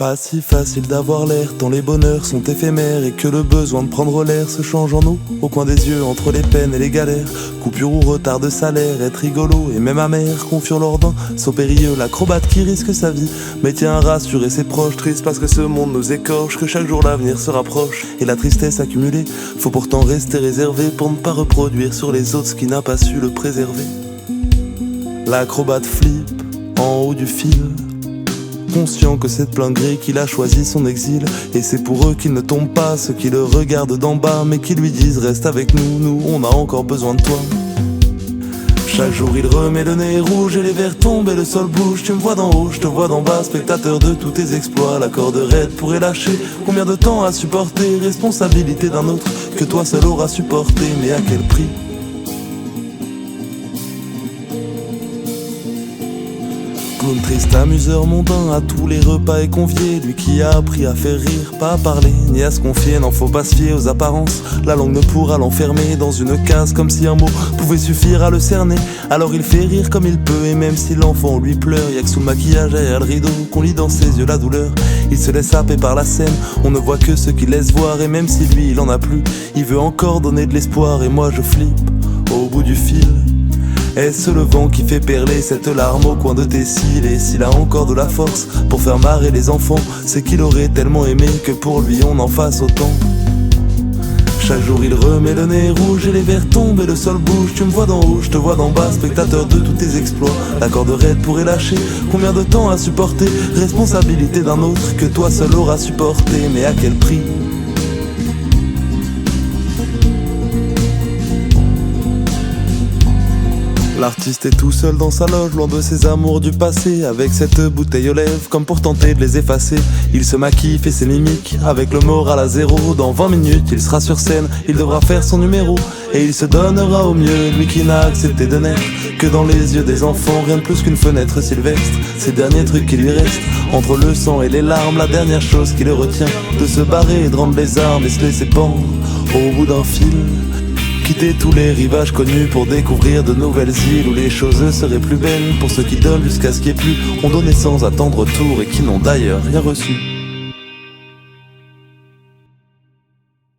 Pas si facile d'avoir l'air, tant les bonheurs sont éphémères et que le besoin de prendre l'air se change en nous, au coin des yeux, entre les peines et les galères. Coupure ou retard de salaire, être rigolo et même amer, confiant lors d'un saut périlleux, l'acrobate qui risque sa vie, mais tient à rassurer ses proches, triste parce que ce monde nous écorche, que chaque jour l'avenir se rapproche et la tristesse accumulée. Faut pourtant rester réservé pour ne pas reproduire sur les autres ce qui n'a pas su le préserver. L'acrobate flippe en haut du fil, conscient que c'est de plein gré qu'il a choisi son exil. Et c'est pour eux qu'il ne tombe pas, ceux qui le regardent d'en bas, mais qui lui disent reste avec nous, nous on a encore besoin de toi. Chaque jour il remet le nez rouge et les verres tombent et le sol bouge. Tu me vois d'en haut, je te vois d'en bas, spectateur de tous tes exploits. La corde raide pourrait lâcher, combien de temps à supporter, responsabilité d'un autre que toi seul auras supporté, mais à quel prix? Clown triste, amuseur mondain, à tous les repas et conviés. Lui qui a appris à faire rire, pas à parler, ni à se confier. N'en faut pas se fier aux apparences, la langue ne pourra l'enfermer dans une case, comme si un mot pouvait suffire à le cerner. Alors il fait rire comme il peut, et même si l'enfant lui pleure, y'a que sous le maquillage derrière le rideau qu'on lit dans ses yeux la douleur. Il se laisse happer par la scène, on ne voit que ce qu'il laisse voir. Et même si lui il en a plus, il veut encore donner de l'espoir. Et moi je flippe au bout du fil. Est-ce le vent qui fait perler cette larme au coin de tes cils? Et s'il a encore de la force pour faire marrer les enfants, c'est qu'il aurait tellement aimé que pour lui on en fasse autant. Chaque jour il remet le nez rouge et les verres tombent et le sol bouge. Tu me vois d'en haut, je te vois d'en bas, spectateur de tous tes exploits. La corde raide pourrait lâcher, combien de temps à supporter, responsabilité d'un autre que toi seul auras supporté, mais à quel prix? L'artiste est tout seul dans sa loge, loin de ses amours du passé, avec cette bouteille aux lèvres, comme pour tenter de les effacer. Il se maquille, fait ses mimiques, avec le moral à zéro. Dans 20 minutes, il sera sur scène, il devra faire son numéro. Et il se donnera au mieux, lui qui n'a accepté de n'être que dans les yeux des enfants, rien de plus qu'une fenêtre sylvestre. Ces derniers trucs qui lui restent, entre le sang et les larmes, la dernière chose qui le retient de se barrer et de rendre les armes et se laisser pendre au bout d'un fil. Quitter tous les rivages connus pour découvrir de nouvelles îles où les choses seraient plus belles pour ceux qui donnent jusqu'à ce qu'il n'y ait plus, ont donné sans attendre retour et qui n'ont d'ailleurs rien reçu.